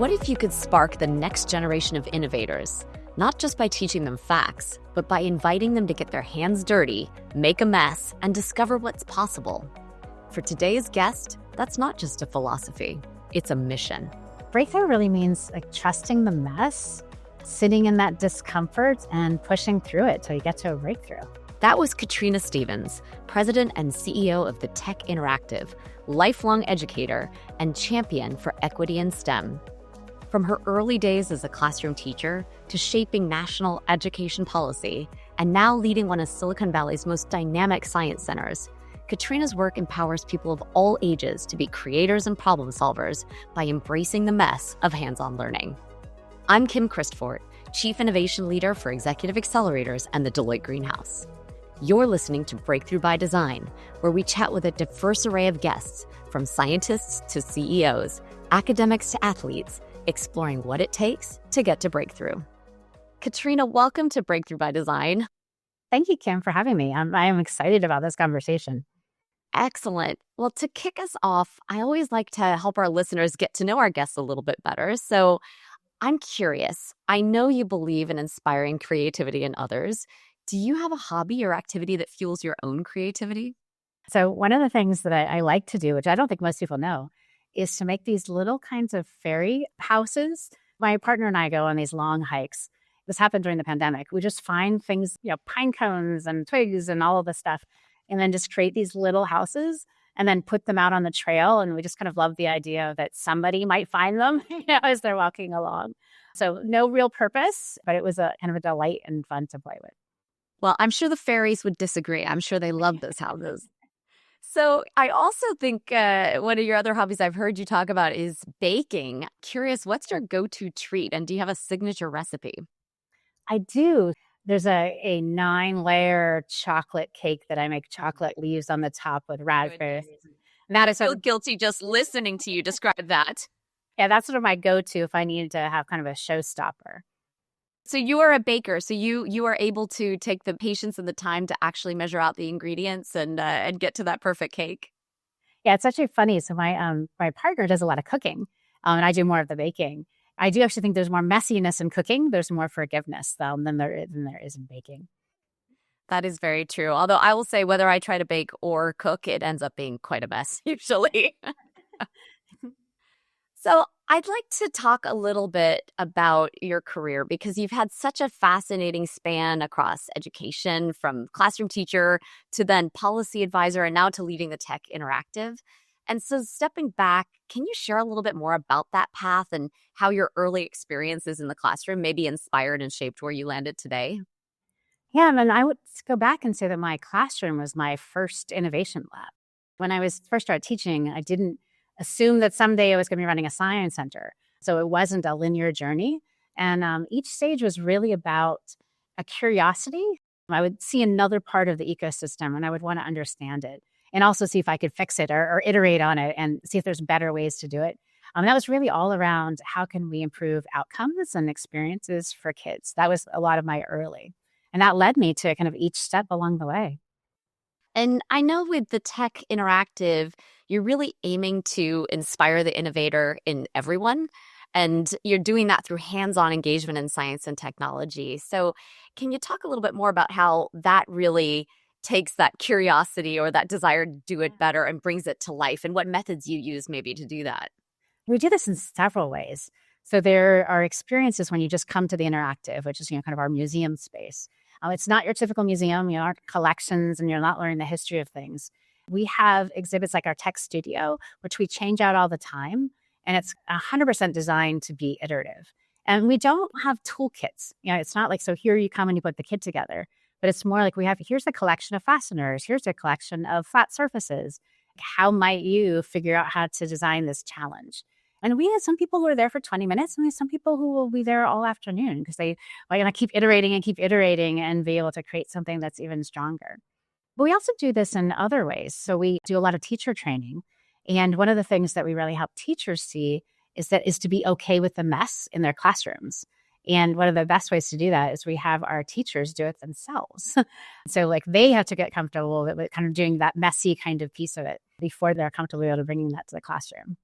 What if you could spark the next generation of innovators, not just by teaching them facts, but by inviting them to get their hands dirty, make a mess, and discover what's possible? For today's guest, that's not just a philosophy, it's a mission. Breakthrough really means trusting the mess, sitting in that discomfort and pushing through it till you get to a breakthrough. That was Katrina Stevens, president and CEO of the Tech Interactive, lifelong educator and champion for equity in STEM. From her early days as a classroom teacher to shaping national education policy and now leading one of Silicon Valley's most dynamic science centers, Katrina's work empowers people of all ages to be creators and problem solvers by embracing the mess of hands-on learning. I'm Kim Christfort, Chief Innovation Leader for Executive Accelerators and the Deloitte Greenhouse. You're listening to Breakthrough by Design, where we chat with a diverse array of guests, from scientists to CEOs, academics to athletes, exploring what it takes to get to breakthrough. Katrina, welcome to Breakthrough by Design. Thank you, Kim, for having me. I am excited about this conversation. Excellent. Well, to kick us off, I always like to help our listeners get to know our guests a little bit better. So I'm curious. I know you believe in inspiring creativity in others. Do you have a hobby or activity that fuels your own creativity? So one of the things that I like to do, which I don't think most people know, is to make these little kinds of fairy houses. My partner and I go on these long hikes. This happened during the pandemic. We just find things, pine cones and twigs and all of this stuff, and then just create these little houses and then put them out on the trail. And we just kind of love the idea that somebody might find them, as they're walking along. So no real purpose, but it was a kind of a delight and fun to play with. Well, I'm sure the fairies would disagree. I'm sure they love those houses. So I also think one of your other hobbies I've heard you talk about is baking. Curious, what's your go-to treat? And do you have a signature recipe? I do. There's a 9-layer chocolate cake that I make, chocolate leaves on the top with raspberries. And that is so guilty just listening to you describe that. Yeah, that's sort of my go-to if I needed to have kind of a showstopper. So you are a baker, so you are able to take the patience and the time to actually measure out the ingredients and get to that perfect cake. Yeah, it's actually funny. So my partner does a lot of cooking, and I do more of the baking. I do actually think there's more messiness in cooking. There's more forgiveness than there is in baking. That is very true. Although I will say, whether I try to bake or cook, it ends up being quite a mess usually. So I'd like to talk a little bit about your career because you've had such a fascinating span across education, from classroom teacher to then policy advisor and now to leading the Tech Interactive. And so stepping back, can you share a little bit more about that path and how your early experiences in the classroom maybe inspired and shaped where you landed today? Yeah, and I would go back and say that my classroom was my first innovation lab. When I was first started teaching, I didn't assume that someday I was going to be running a science center. So it wasn't a linear journey. And each stage was really about a curiosity. I would see another part of the ecosystem and I would want to understand it and also see if I could fix it or iterate on it and see if there's better ways to do it. That was really all around how can we improve outcomes and experiences for kids. That was a lot of my early. And that led me to kind of each step along the way. And I know with the Tech Interactive, you're really aiming to inspire the innovator in everyone. And you're doing that through hands-on engagement in science and technology. So can you talk a little bit more about how that really takes that curiosity or that desire to do it better and brings it to life, and what methods you use maybe to do that? We do this in several ways. So there are experiences when you just come to the Interactive, which is kind of our museum space. It's not your typical museum, aren't collections, and you're not learning the history of things. We have exhibits like our tech studio, which we change out all the time, and it's 100% designed to be iterative. And we don't have toolkits. It's not like, so here you come and you put the kit together, but it's more like here's a collection of fasteners, here's a collection of flat surfaces. How might you figure out how to design this challenge? And we have some people who are there for 20 minutes, and we have some people who will be there all afternoon because they are going to keep iterating and be able to create something that's even stronger. But we also do this in other ways. So we do a lot of teacher training. And one of the things that we really help teachers see is to be okay with the mess in their classrooms. And one of the best ways to do that is we have our teachers do it themselves. So they have to get comfortable with kind of doing that messy kind of piece of it before they're comfortable bringing that to the classroom.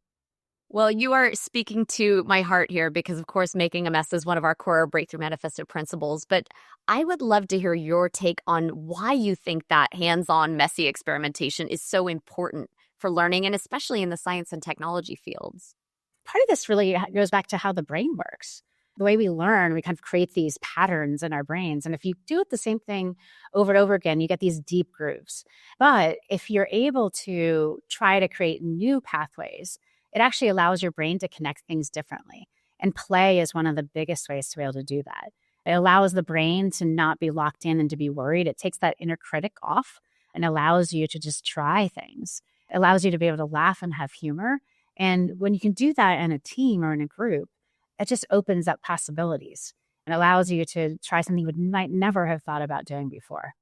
Well, you are speaking to my heart here because, of course, making a mess is one of our core Breakthrough Manifesto principles. But I would love to hear your take on why you think that hands on, messy experimentation is so important for learning, and especially in the science and technology fields. Part of this really goes back to how the brain works. The way we learn, we kind of create these patterns in our brains. And if you do it the same thing over and over again, you get these deep grooves. But if you're able to try to create new pathways, it actually allows your brain to connect things differently. And play is one of the biggest ways to be able to do that. It allows the brain to not be locked in and to be worried. It takes that inner critic off and allows you to just try things. It allows you to be able to laugh and have humor. And when you can do that in a team or in a group, it just opens up possibilities and allows you to try something you might never have thought about doing before.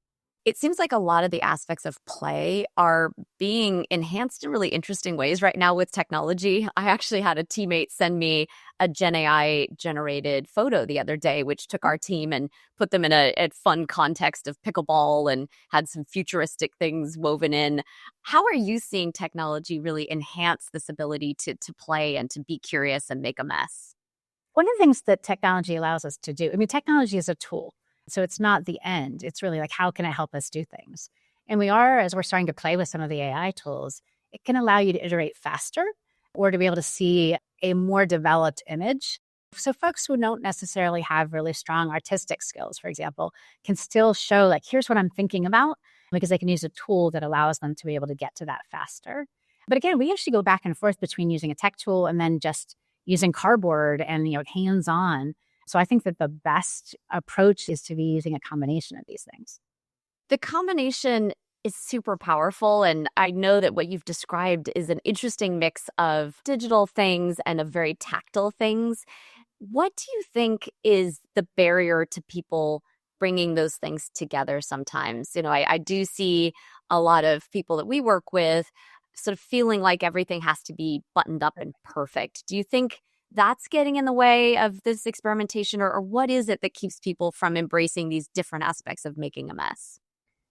It seems like a lot of the aspects of play are being enhanced in really interesting ways right now with technology. I actually had a teammate send me a Gen AI generated photo the other day, which took our team and put them in a fun context of pickleball and had some futuristic things woven in. How are you seeing technology really enhance this ability to play and to be curious and make a mess? One of the things that technology allows us to do, I mean, technology is a tool. So it's not the end. It's really like, how can it help us do things? And as we're starting to play with some of the AI tools, it can allow you to iterate faster or to be able to see a more developed image. So folks who don't necessarily have really strong artistic skills, for example, can still show like, here's what I'm thinking about, because they can use a tool that allows them to be able to get to that faster. But again, we actually go back and forth between using a tech tool and then just using cardboard and hands-on. So I think that the best approach is to be using a combination of these things. The combination is super powerful. And I know that what you've described is an interesting mix of digital things and of very tactile things. What do you think is the barrier to people bringing those things together sometimes? I do see a lot of people that we work with sort of feeling like everything has to be buttoned up and perfect. Do you think that's getting in the way of this experimentation, or what is it that keeps people from embracing these different aspects of making a mess?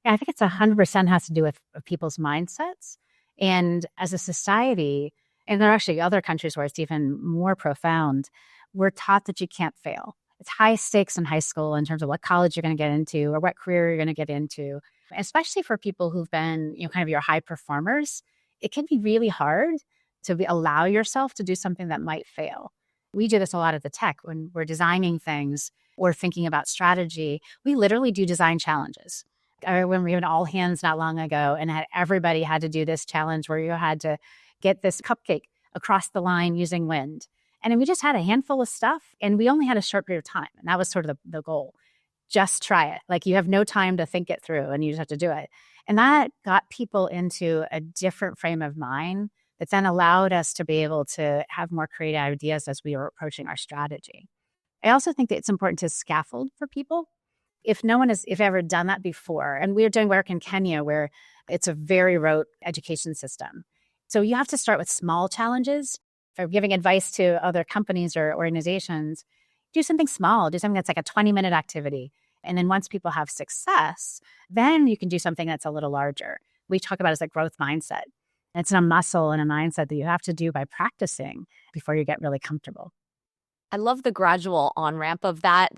Yeah, I think it's 100% has to do with people's mindsets. And as a society, and there are actually other countries where it's even more profound, we're taught that you can't fail. It's high stakes in high school in terms of what college you're going to get into or what career you're going to get into, especially for people who've been, kind of your high performers. It can be really hard to allow yourself to do something that might fail. We do this a lot at the tech when we're designing things or thinking about strategy. We literally do design challenges. I remember we had an all hands not long ago and everybody had to do this challenge where you had to get this cupcake across the line using wind. And then we just had a handful of stuff and we only had a short period of time. And that was sort of the goal. Just try it. Like you have no time to think it through and you just have to do it. And that got people into a different frame of mind that then allowed us to be able to have more creative ideas as we were approaching our strategy. I also think that it's important to scaffold for people. If no one has ever done that before, and we're doing work in Kenya where it's a very rote education system. So you have to start with small challenges. If I'm giving advice to other companies or organizations, do something small, do something that's like a 20-minute activity. And then once people have success, then you can do something that's a little larger. We talk about it as a growth mindset. And it's a muscle and a mindset that you have to do by practicing before you get really comfortable. I love the gradual on-ramp of that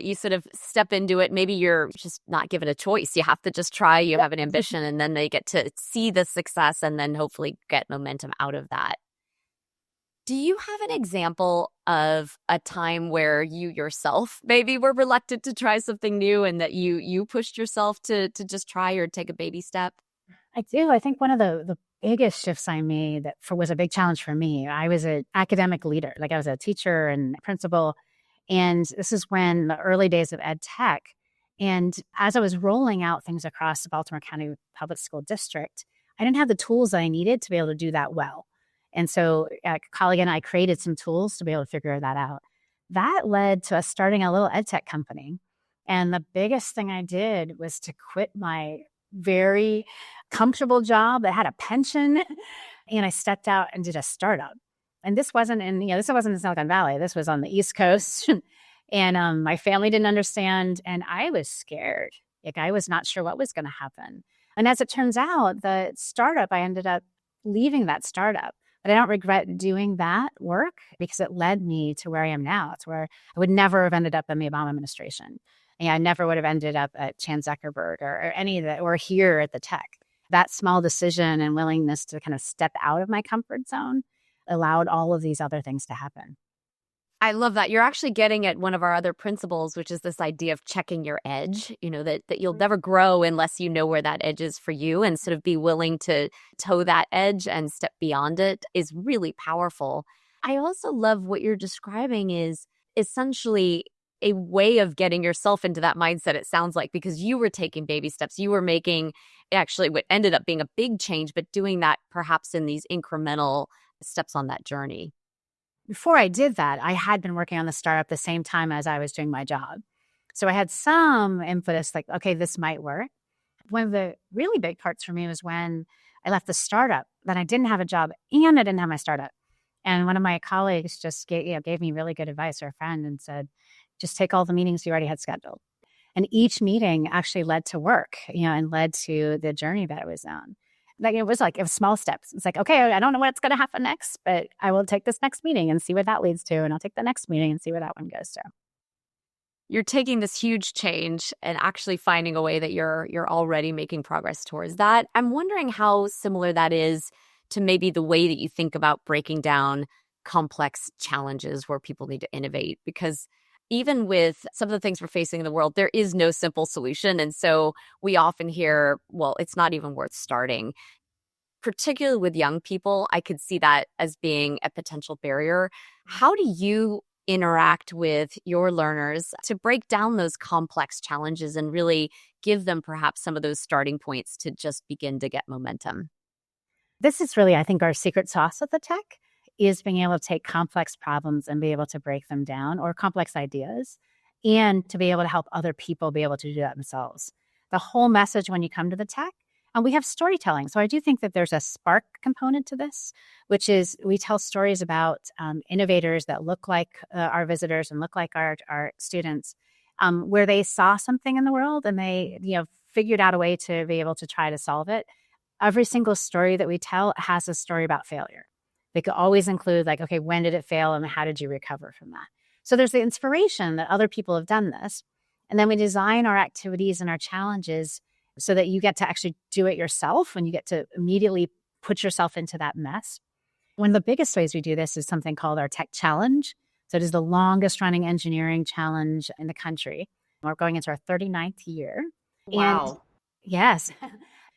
you sort of step into it. Maybe you're just not given a choice. You have to just try. You have an ambition, and then they get to see the success and then hopefully get momentum out of that. Do you have an example of a time where you yourself maybe were reluctant to try something new and that you pushed yourself to just try or take a baby step? I do. I think one of the biggest shifts I made was a big challenge for me. I was an academic leader, like I was a teacher and principal. And this is when the early days of ed tech. And as I was rolling out things across the Baltimore County Public School District, I didn't have the tools I needed to be able to do that well. And so a colleague and I created some tools to be able to figure that out. That led to us starting a little ed tech company. And the biggest thing I did was to quit my very comfortable job that had a pension. And I stepped out and did a startup. And this wasn't in Silicon Valley. This was on the East Coast. And my family didn't understand. And I was scared. Like I was not sure what was going to happen. And as it turns out, I ended up leaving that startup But I don't regret doing that work because it led me to where I am now. It's where I would never have ended up in the Obama administration. And I never would have ended up at Chan Zuckerberg or any of the, or here at the tech. That small decision and willingness to kind of step out of my comfort zone allowed all of these other things to happen. I love that. You're actually getting at one of our other principles, which is this idea of checking your edge, that you'll never grow unless you know where that edge is for you, and sort of be willing to toe that edge and step beyond it is really powerful. I also love what you're describing is essentially a way of getting yourself into that mindset, it sounds like, because you were taking baby steps. You were making actually what ended up being a big change, but doing that perhaps in these incremental steps on that journey. Before I did that, I had been working on the startup the same time as I was doing my job. So I had some impetus like, okay, this might work. One of the really big parts for me was when I left the startup, then I didn't have a job and I didn't have my startup. And one of my colleagues just gave me really good advice, or a friend, and said, just take all the meetings you already had scheduled. And each meeting actually led to work, and led to the journey that I was on. It was small steps. It's like, okay, I don't know what's going to happen next, but I will take this next meeting and see what that leads to. And I'll take the next meeting and see where that one goes to. You're taking this huge change and actually finding a way that you're already making progress towards that. I'm wondering how similar that is to maybe the way that you think about breaking down complex challenges where people need to innovate, because even with some of the things we're facing in the world, there is no simple solution. And so we often hear, well, it's not even worth starting. Particularly with young people, I could see that as being a potential barrier. How do you interact with your learners to break down those complex challenges and really give them perhaps some of those starting points to just begin to get momentum? This is really, I think, our secret sauce at the tech is being able to take complex problems and be able to break them down, or complex ideas, and to be able to help other people be able to do that themselves. The whole message when you come to the tech, and we have storytelling. So I do think that there's a spark component to this, which is we tell stories about innovators that look like our visitors and look like our students, where they saw something in the world and they figured out a way to be able to try to solve it. Every single story that we tell has a story about failure. They could always include okay, when did it fail and how did you recover from that? So there's the inspiration that other people have done this. And then we design our activities and our challenges so that you get to actually do it yourself and you get to immediately put yourself into that mess. One of the biggest ways we do this is something called our Tech Challenge. So it is the longest running engineering challenge in the country. We're going into our 39th year. Wow. And yes.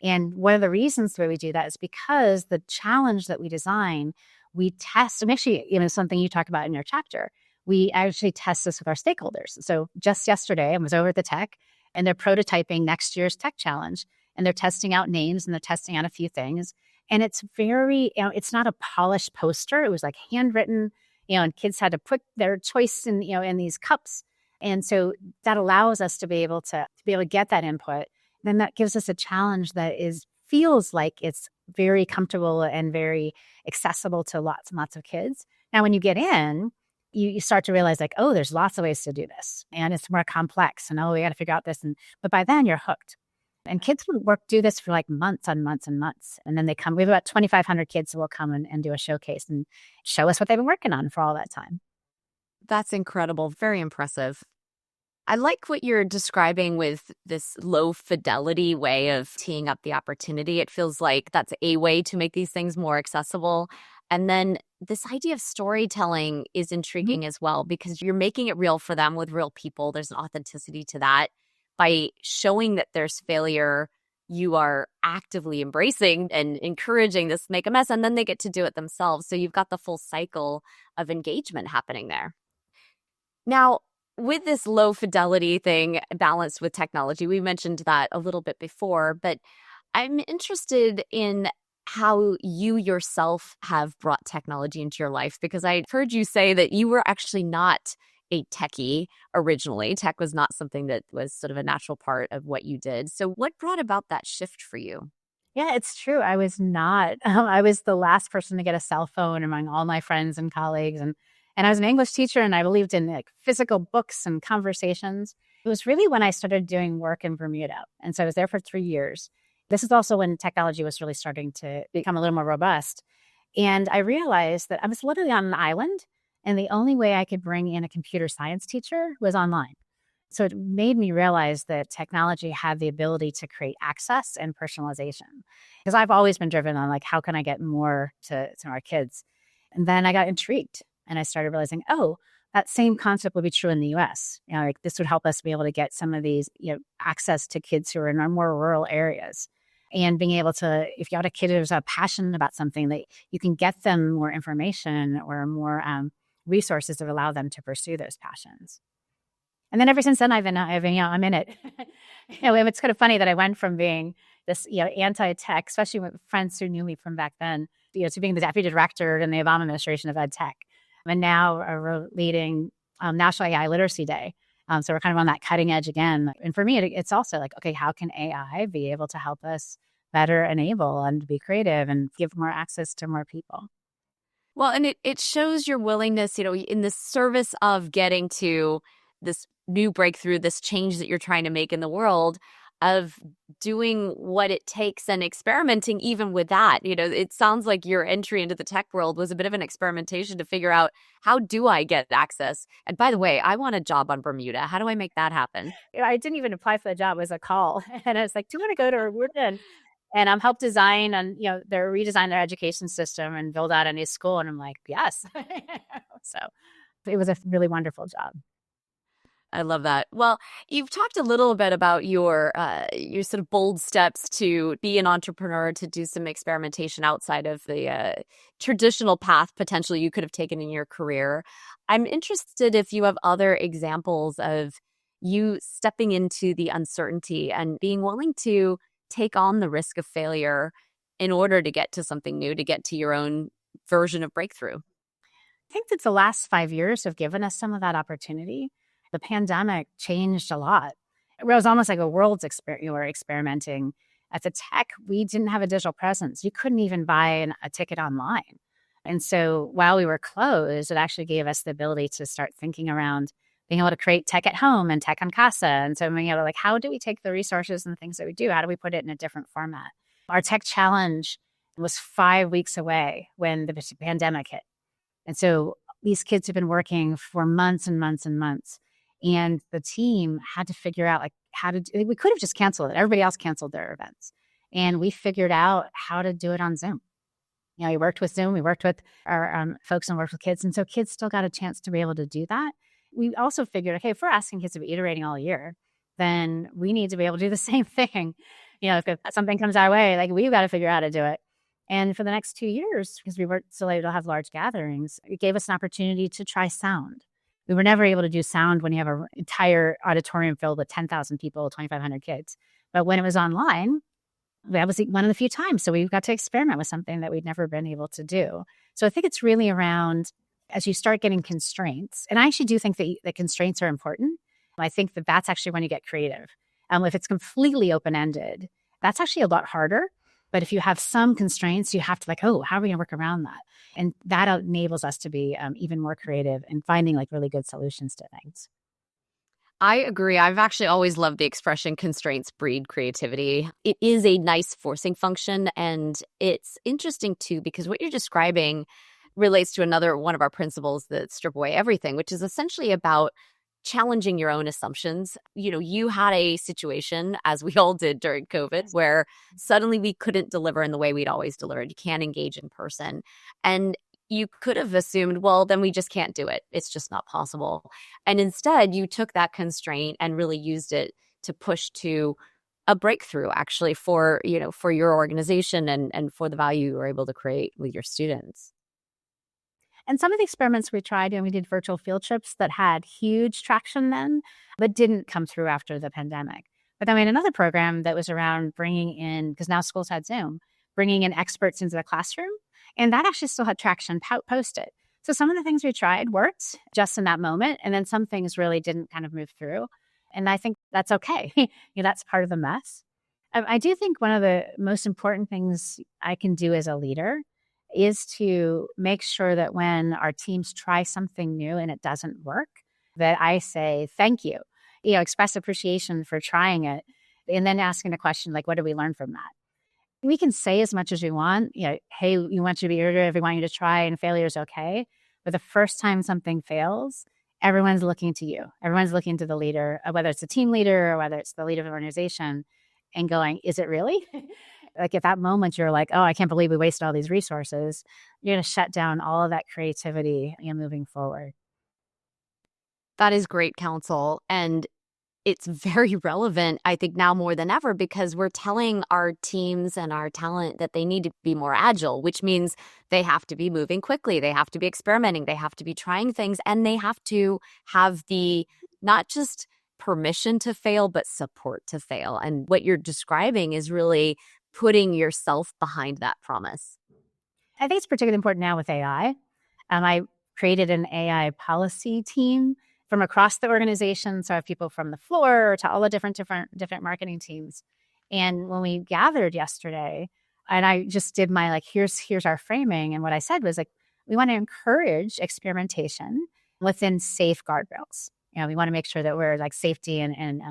And one of the reasons why we do that is because the challenge that we design, we test, and actually, something you talk about in your chapter, we actually test this with our stakeholders. So just yesterday, I was over at the tech, and they're prototyping next year's tech challenge, and they're testing out names and they're testing out a few things. And it's very, it's not a polished poster. It was handwritten, and kids had to put their choice in these cups. And so that allows us to be able to get that input. Then that gives us a challenge that feels like it's very comfortable and very accessible to lots and lots of kids. Now, when you get in, you start to realize oh, there's lots of ways to do this, and it's more complex, and we got to figure out this. But by then you're hooked. And kids will do this for months and months and months. And then they come, we have about 2,500 kids who will come and do a showcase and show us what they've been working on for all that time. That's incredible. Very impressive. I like what you're describing with this low fidelity way of teeing up the opportunity. It feels like that's a way to make these things more accessible. And then this idea of storytelling is intriguing as well, because you're making it real for them with real people. There's an authenticity to that. By showing that there's failure, you are actively embracing and encouraging this make a mess, and then they get to do it themselves. So you've got the full cycle of engagement happening there. Now, with this low fidelity thing balanced with technology, we mentioned that a little bit before, but I'm interested in how you yourself have brought technology into your life, because I heard you say that you were actually not a techie originally. Tech was not something that was sort of a natural part of what you did. So what brought about that shift for you? Yeah, it's true. I was not. I was the last person to get a cell phone among all my friends and colleagues. And I was an English teacher, and I believed in physical books and conversations. It was really when I started doing work in Bermuda. And so I was there for 3 years. This is also when technology was really starting to become a little more robust. And I realized that I was literally on an island, and the only way I could bring in a computer science teacher was online. So it made me realize that technology had the ability to create access and personalization. Because I've always been driven on like, how can I get more to our kids? And then I got intrigued and I started realizing, oh, that same concept would be true in the US. Like this would help us be able to get some of these, access to kids who are in our more rural areas. And being able to, if you have a kid who's passionate about something, that you can get them more information or more resources that allow them to pursue those passions. And then ever since then, I'm in it. It's kind of funny that I went from being this, anti-tech, especially with friends who knew me from back then, to being the deputy director in the Obama administration of ed tech. And now we're leading National AI Literacy Day. So we're kind of on that cutting edge again. And for me, it's also like, okay, how can AI be able to help us better enable and be creative and give more access to more people? Well, and it shows your willingness, in the service of getting to this new breakthrough, this change that you're trying to make in the world, of doing what it takes and experimenting even with that. It sounds like your entry into the tech world was a bit of an experimentation to figure out, how do I get access? And by the way, I want a job on Bermuda. How do I make that happen? I didn't even apply for the job. It was a call. And I was like, do you want to go to Bermuda and help design and, they're redesign their education system and build out a new school? And I'm like, yes. So it was a really wonderful job. I love that. Well, you've talked a little bit about your sort of bold steps to be an entrepreneur, to do some experimentation outside of the traditional path potentially you could have taken in your career. I'm interested if you have other examples of you stepping into the uncertainty and being willing to take on the risk of failure in order to get to something new, to get to your own version of breakthrough. I think that the last 5 years have given us some of that opportunity. The pandemic changed a lot. It was almost like a world's you were experimenting. At the tech, we didn't have a digital presence. You couldn't even buy a ticket online. And so while we were closed, it actually gave us the ability to start thinking around being able to create tech at home and tech on casa. And so being able to, like, how do we take the resources and the things that we do? How do we put it in a different format? Our tech challenge was 5 weeks away when the pandemic hit. And so these kids have been working for months and months and months. And the team had to figure out we could have just canceled it. Everybody else canceled their events. And we figured out how to do it on Zoom. We worked with Zoom, we worked with our folks and worked with kids. And so kids still got a chance to be able to do that. We also figured, okay, if we're asking kids to be iterating all year, then we need to be able to do the same thing. If something comes our way, like, we've got to figure out how to do it. And for the next 2 years, because we weren't still able to have large gatherings, it gave us an opportunity to try sound. We were never able to do sound when you have an entire auditorium filled with 10,000 people, 2,500 kids. But when it was online, that was one of the few times. So we got to experiment with something that we'd never been able to do. So I think it's really around, as you start getting constraints, and I actually do think that the constraints are important. I think that that's actually when you get creative. If it's completely open-ended, that's actually a lot harder. But if you have some constraints, you have to how are we going to work around that? And that enables us to be even more creative and finding really good solutions to things. I agree. I've actually always loved the expression constraints breed creativity. It is a nice forcing function. And it's interesting too, because what you're describing relates to another one of our principles that strip away everything, which is essentially about challenging your own assumptions. You had a situation, as we all did during COVID, where suddenly we couldn't deliver in the way we'd always delivered. You can't engage in person. And you could have assumed, well, then we just can't do it. It's just not possible. And instead, you took that constraint and really used it to push to a breakthrough, actually, for your organization and for the value you were able to create with your students. And some of the experiments we tried, we did virtual field trips that had huge traction then, but didn't come through after the pandemic. But then we had another program that was around bringing in, because now schools had Zoom, bringing in experts into the classroom. And that actually still had traction post-it. So some of the things we tried worked just in that moment. And then some things really didn't kind of move through. And I think that's okay. That's part of the mess. I do think one of the most important things I can do as a leader is to make sure that when our teams try something new and it doesn't work, that I say, thank you, express appreciation for trying it. And then asking the question, what did we learn from that? We can say as much as we want, hey, we want you to be iterative, we want you to try, and failure is okay. But the first time something fails, everyone's looking to you. Everyone's looking to the leader, whether it's the team leader or whether it's the leader of the organization, and going, is it really? Like at that moment, you're like, oh, I can't believe we wasted all these resources. You're going to shut down all of that creativity, moving forward. That is great counsel. And it's very relevant, I think, now more than ever, because we're telling our teams and our talent that they need to be more agile, which means they have to be moving quickly. They have to be experimenting. They have to be trying things, and they have to have the not just permission to fail, but support to fail. And what you're describing is really putting yourself behind that promise. I think it's particularly important now with AI. I created an AI policy team from across the organization. So I have people from the floor to all the different marketing teams. And when we gathered yesterday, and I just did my here's our framing. And what I said was we want to encourage experimentation within safe guardrails. We want to make sure that we're safety and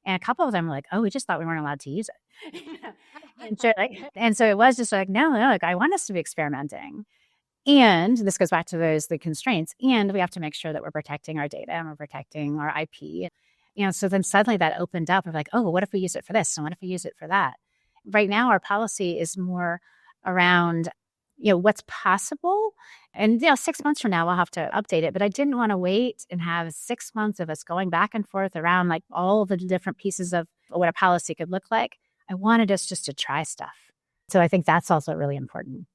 a couple of them were like, oh, we just thought we weren't allowed to use it. and so it was just no, I want us to be experimenting. And this goes back to the constraints. And we have to make sure that we're protecting our data and we're protecting our IP. So then suddenly that opened up of oh, what if we use it for this? And what if we use it for that? Right now, our policy is more around, what's possible. And, 6 months from now, we'll have to update it. But I didn't want to wait and have 6 months of us going back and forth around all the different pieces of what a policy could look like. I wanted us just to try stuff. So I think that's also really important.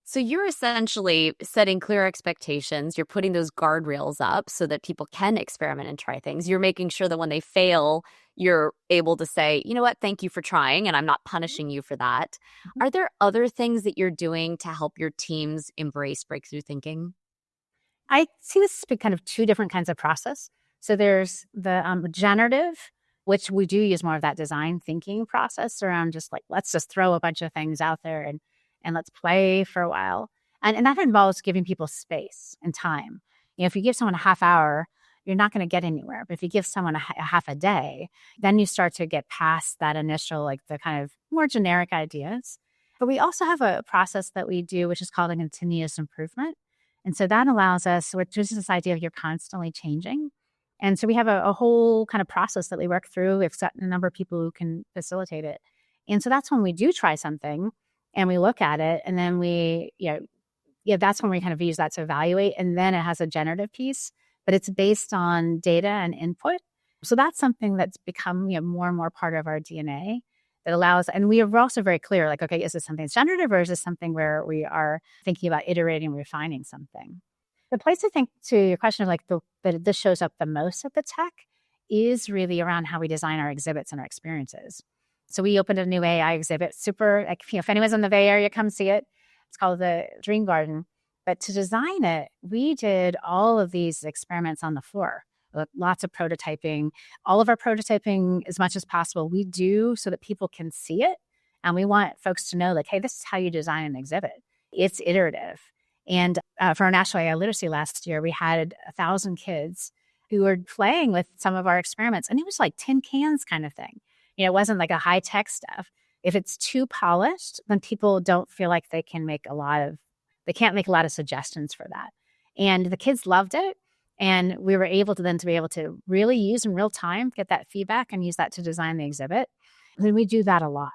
So you're essentially setting clear expectations. You're putting those guardrails up so that people can experiment and try things. You're making sure that when they fail, you're able to say, you know what, thank you for trying, and I'm not punishing you for that. Mm-hmm. Are there other things that you're doing to help your teams embrace breakthrough thinking? I see this as kind of two different kinds of process. So there's the generative, which we do use more of that design thinking process around just let's just throw a bunch of things out there and let's play for a while. And that involves giving people space and time. If you give someone a half hour, you're not going to get anywhere. But if you give someone a half a day, then you start to get past that initial, the kind of more generic ideas. But we also have a process that we do, which is called a continuous improvement. And so that allows us, which is this idea of you're constantly changing. And so we have a whole kind of process that we work through. We've got a number of people who can facilitate it. And so that's when we do try something, and we look at it, and then that's when we kind of use that to evaluate. And then it has a generative piece, but it's based on data and input. So that's something that's become more and more part of our DNA that allows, and we are also very clear, okay, is this something that's generative, or is this something where we are thinking about iterating and refining something? The place I think to your question of that this shows up the most at the tech is really around how we design our exhibits and our experiences. So we opened a new AI exhibit, super, if anyone's in the Bay Area, come see it. It's called the Dream Garden. But to design it, we did all of these experiments on the floor, lots of prototyping. All of our prototyping, as much as possible, we do so that people can see it. And we want folks to know, hey, this is how you design an exhibit. It's iterative. And for our National AI Literacy last year, we had 1,000 kids who were playing with some of our experiments. And it was like tin cans kind of thing. It wasn't a high-tech stuff. If it's too polished, then people don't feel like they can't make a lot of suggestions for that. And the kids loved it. And we were able to really use in real time, get that feedback and use that to design the exhibit. And we do that a lot.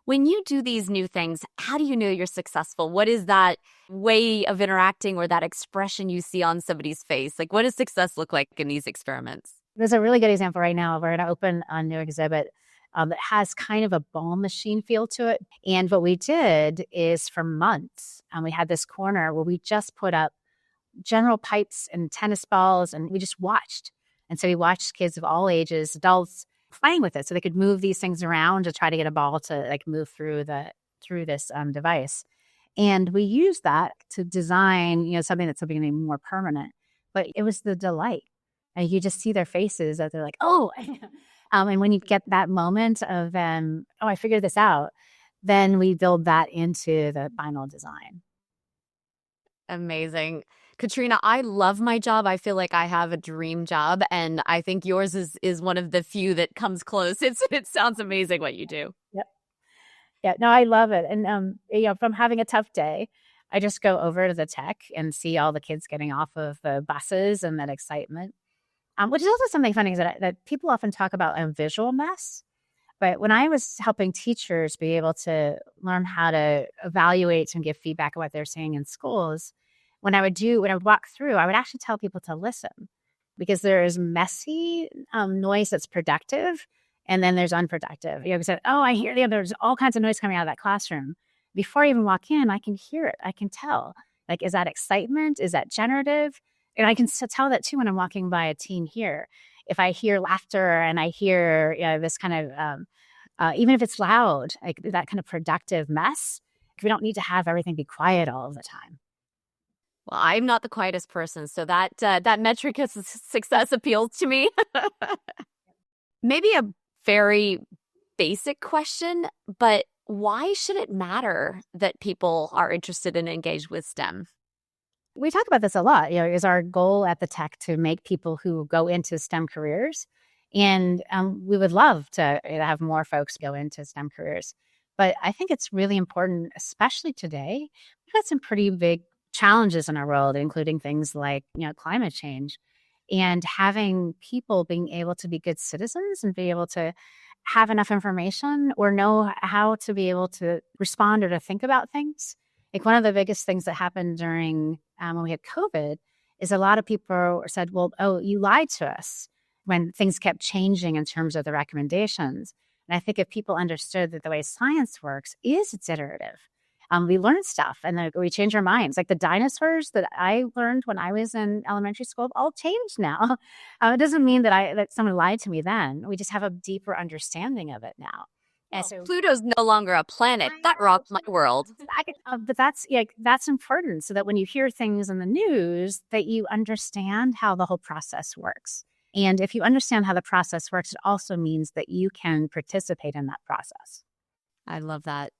When you do these new things, how do you know you're successful? What is that way of interacting or that expression you see on somebody's face? What does success look like in these experiments? There's a really good example right now. We're going to open a new exhibit that has kind of a ball machine feel to it. And what we did is for months, we had this corner where we just put up general pipes and tennis balls, and we just watched. And so we watched kids of all ages, adults, playing with it so they could move these things around to try to get a ball to move through this device. And we used that to design, something that's something more permanent. But it was the delight. And you just see their faces that they're oh, and when you get that moment of oh, I figured this out, then we build that into the final design. Amazing. Katrina, I love my job. I feel like I have a dream job, and I think yours is one of the few that comes close. It sounds amazing what you do. Yep. Yeah, no, I love it. And if I'm having a tough day, I just go over to the tech and see all the kids getting off of the buses and that excitement. Which is also something funny is that people often talk about a visual mess. But when I was helping teachers be able to learn how to evaluate and give feedback on what they're seeing in schools, when I would walk through, I would actually tell people to listen because there is messy noise that's productive, and then there's unproductive. You said, "Oh, I hear there's all kinds of noise coming out of that classroom." Before I even walk in, I can hear it. I can tell. Like, is that excitement? Is that generative? And I can tell that too when I'm walking by a teen here. If I hear laughter and I hear this kind of even if it's loud, like that kind of productive mess, we don't need to have everything be quiet all of the time. Well, I'm not the quietest person, so that metric of success appeals to me. Maybe a very basic question, but why should it matter that people are interested and engaged with STEM? We talk about this a lot. Is our goal at the tech to make people who go into STEM careers, and we would love to have more folks go into STEM careers. But I think it's really important, especially today. We've got some pretty big challenges in our world, including things like climate change, and having people being able to be good citizens and be able to have enough information or know how to be able to respond or to think about things. Like one of the biggest things that happened during when we had COVID is a lot of people said, well, oh, you lied to us when things kept changing in terms of the recommendations. And I think if people understood that the way science works is it's iterative. We learn stuff and then we change our minds. Like the dinosaurs that I learned when I was in elementary school have all changed now. It doesn't mean that someone lied to me then. We just have a deeper understanding of it now. And so Pluto's no longer a planet. That rocked my world. But that's important so that when you hear things in the news, that you understand how the whole process works. And if you understand how the process works, it also means that you can participate in that process. I love that.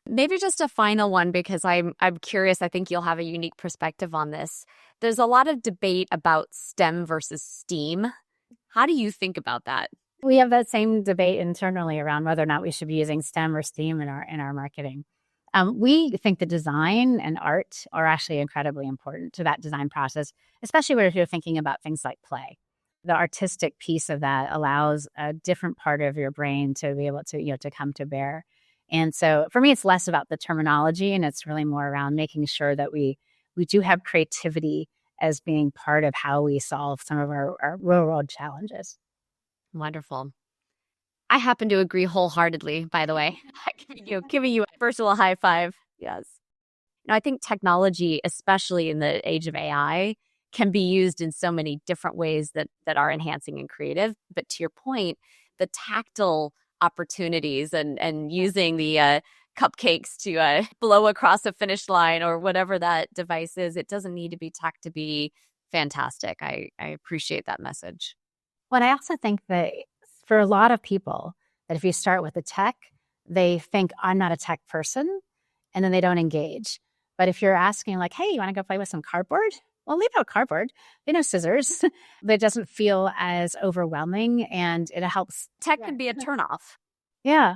Maybe just a final one because I'm curious. I think you'll have a unique perspective on this. There's a lot of debate about STEM versus STEAM. How do you think about that? We have that same debate internally around whether or not we should be using STEM or STEAM in our marketing. We think the design and art are actually incredibly important to that design process, especially when you're thinking about things like play. The artistic piece of that allows a different part of your brain to be able to, to come to bear. And so for me, it's less about the terminology and it's really more around making sure that we do have creativity as being part of how we solve some of our real world challenges. Wonderful. I happen to agree wholeheartedly, by the way. Giving you a virtual high five. Yes. I think technology, especially in the age of AI, can be used in so many different ways that are enhancing and creative. But to your point, the tactile opportunities and using the cupcakes to blow across a finish line or whatever that device is, it doesn't need to be tech to be fantastic. I appreciate that message. Well, I also think that for a lot of people, that if you start with the tech, they think I'm not a tech person, and then they don't engage. But if you're asking like, hey, you want to go play with some cardboard? Well, leave out cardboard. They know scissors. It doesn't feel as overwhelming, and it helps. Tech can be a turnoff. Yeah.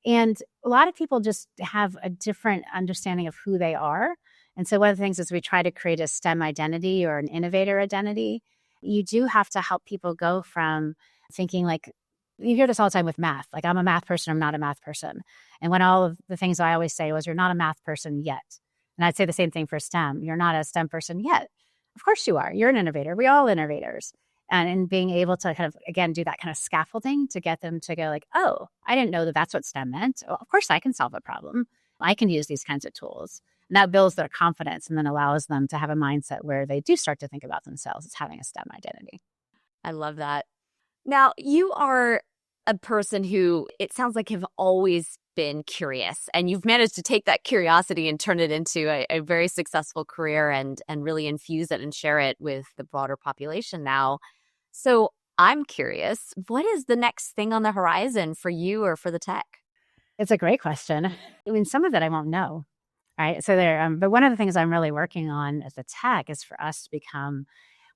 And a lot of people just have a different understanding of who they are. And so one of the things is we try to create a STEM identity or an innovator identity. You do have to help people go from thinking like, you hear this all the time with math, like I'm a math person, I'm not a math person. And when all of the things I always say was, you're not a math person yet. And I'd say the same thing for STEM. You're not a STEM person yet. Of course you are. You're an innovator. We all innovators. And in being able to kind of, again, do that kind of scaffolding to get them to go like, oh, I didn't know that that's what STEM meant. Well, of course I can solve a problem. I can use these kinds of tools. And that builds their confidence and then allows them to have a mindset where they do start to think about themselves as having a STEM identity. I love that. Now, you are a person who, it sounds like, have always been curious, and you've managed to take that curiosity and turn it into a very successful career and really infuse it and share it with the broader population now. So I'm curious, what is the next thing on the horizon for you or for the tech? It's a great question. I mean, some of it I won't know. Right. So but one of the things I'm really working on as a tech is for us to become,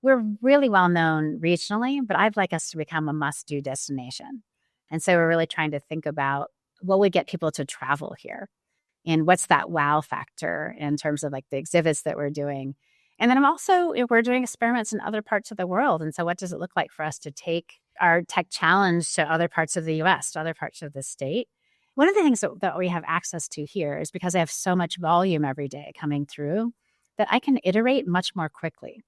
we're really well known regionally, but I'd like us to become a must-do destination. And so we're really trying to think about what would get people to travel here? And what's that wow factor in terms of like the exhibits that we're doing? And then we're doing experiments in other parts of the world. And so what does it look like for us to take our tech challenge to other parts of the US, to other parts of the state? One of the things that we have access to here is because I have so much volume every day coming through that I can iterate much more quickly.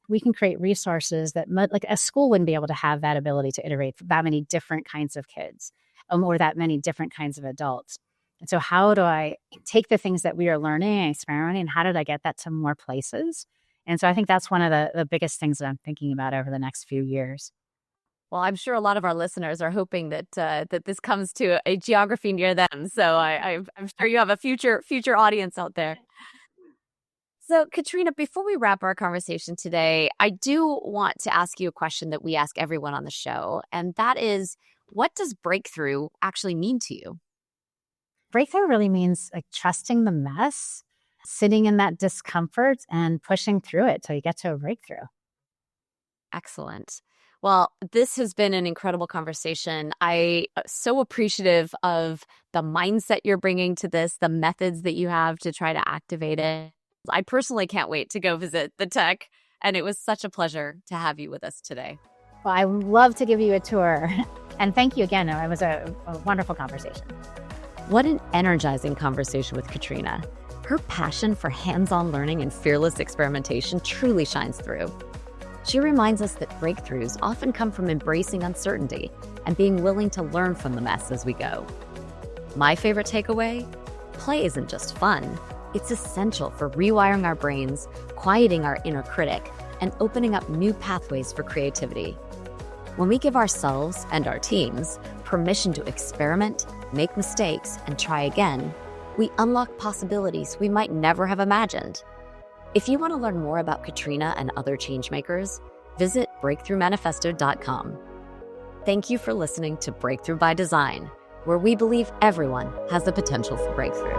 We can create resources that like a school wouldn't be able to have that ability to iterate for that many different kinds of kids or that many different kinds of adults. And so how do I take the things that we are learning and experimenting, and how did I get that to more places? And so I think that's one of the biggest things that I'm thinking about over the next few years. Well, I'm sure a lot of our listeners are hoping that that this comes to a geography near them. So I'm sure you have a future audience out there. So, Katrina, before we wrap our conversation today, I do want to ask you a question that we ask everyone on the show, and that is, what does breakthrough actually mean to you? Breakthrough really means like trusting the mess, sitting in that discomfort and pushing through it till you get to a breakthrough. Excellent. Well, this has been an incredible conversation. I'm so appreciative of the mindset you're bringing to this, the methods that you have to try to activate it. I personally can't wait to go visit the tech, and it was such a pleasure to have you with us today. Well, I would love to give you a tour. And thank you again. It was a wonderful conversation. What an energizing conversation with Katrina. Her passion for hands-on learning and fearless experimentation truly shines through. She reminds us that breakthroughs often come from embracing uncertainty and being willing to learn from the mess as we go. My favorite takeaway? Play isn't just fun. It's essential for rewiring our brains, quieting our inner critic, and opening up new pathways for creativity. When we give ourselves and our teams permission to experiment, make mistakes, and try again, we unlock possibilities we might never have imagined. If you want to learn more about Katrina and other changemakers, visit breakthroughmanifesto.com. Thank you for listening to Breakthrough by Design, where we believe everyone has the potential for breakthrough.